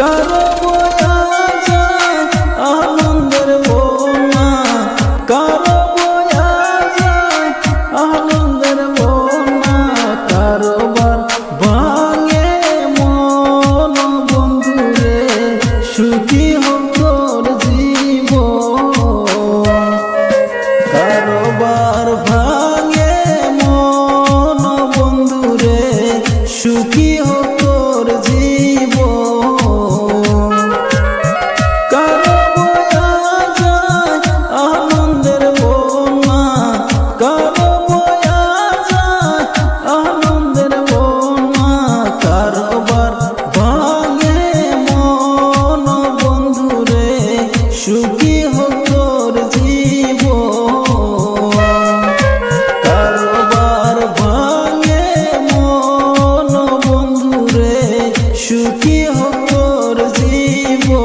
কারো বয়া যায় আনন্দের বন্যা, কারো বয়া যায় আনন্দের বন্যা, কারোবার ভাঙে মন বন্ধুরে সুখী হোক তোর জীবন। কারোবার ভাঙে মন বন্ধুরে সুখী হোক তোর জীবন। কারো বয়া যায় আনন্দের বন্যা, কারো বয়া যায় আনন্দের বন্যা, কারোবার ভাঙে মন বন্ধুরে সুখী হোক তোর জীবন। কারোবার ভাঙে মন বন্ধুরে সুখী হোক তোর জীবন।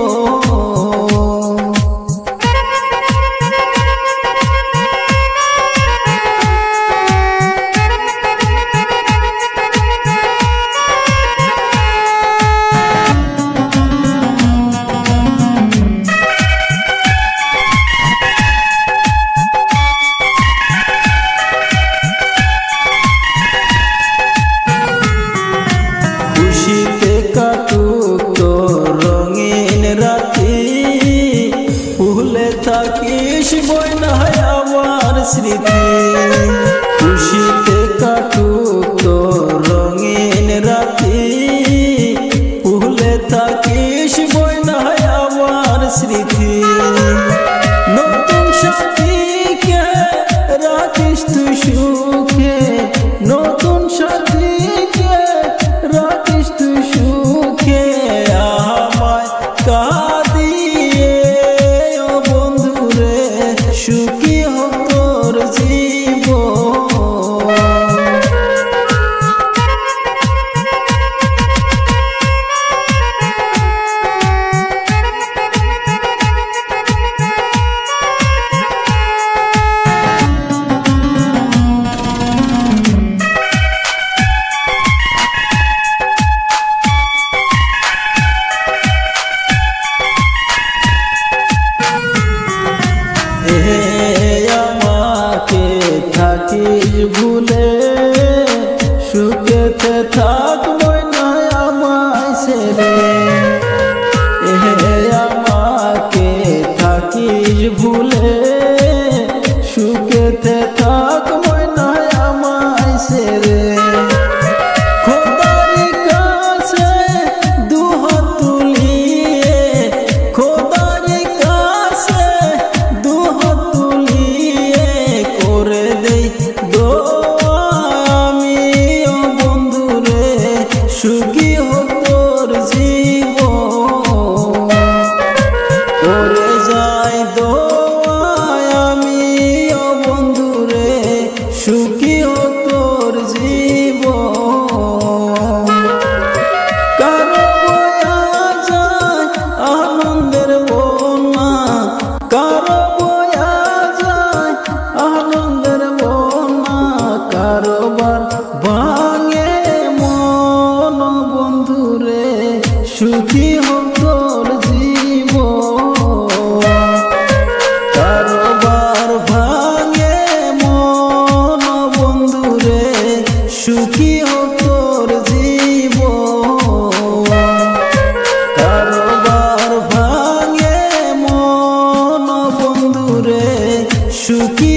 খুশিতে কাটুক তোর রঙিন রাতি, ভুলে থাকিস বইনায় আমার স্মৃতি। খুশিতে কাটুক তোর রঙিন রাতি, ভুলে থাকিস বইনায় আমার স্মৃতি। নতুন সাথীকে রাখিস তুই সুখে, নতুন সাথীকে রাখিস তুই সুখে, আমায় কাঁদিয়ে ও বন্ধুরে সুখী হোক তোর জীবন। আমাকে থাকিস ভুলে সুখেতে থাকবো না আমায় ছেড়ে। আমাকে থাকিস ভুলে সুখেতে থাকবো না আমায় ছেড়ে। খোদার কাছে দুহাত তুলিয়ে, খোদার কাছে দুহাত তুলিয়ে করে দেই দোয়া আমি ও বন্ধুরে সুখী হোক তোর জীবন। করে যাই দোয়া আমি ও বন্ধুরে সুখী হোক তোর জীবন। কারো বয়া যায় আনন্দের বন্যা, কারো বয়া যায় আনন্দের বন্যা, কারোবার ভাঙে মন বন্ধুরে সুখী হোক তোর জীবন। কারোবার ভাঙে মন বন্ধুরে সুখী হোক তোর জীবন। কারোবার ভাঙে মন বন্ধুরে সুখী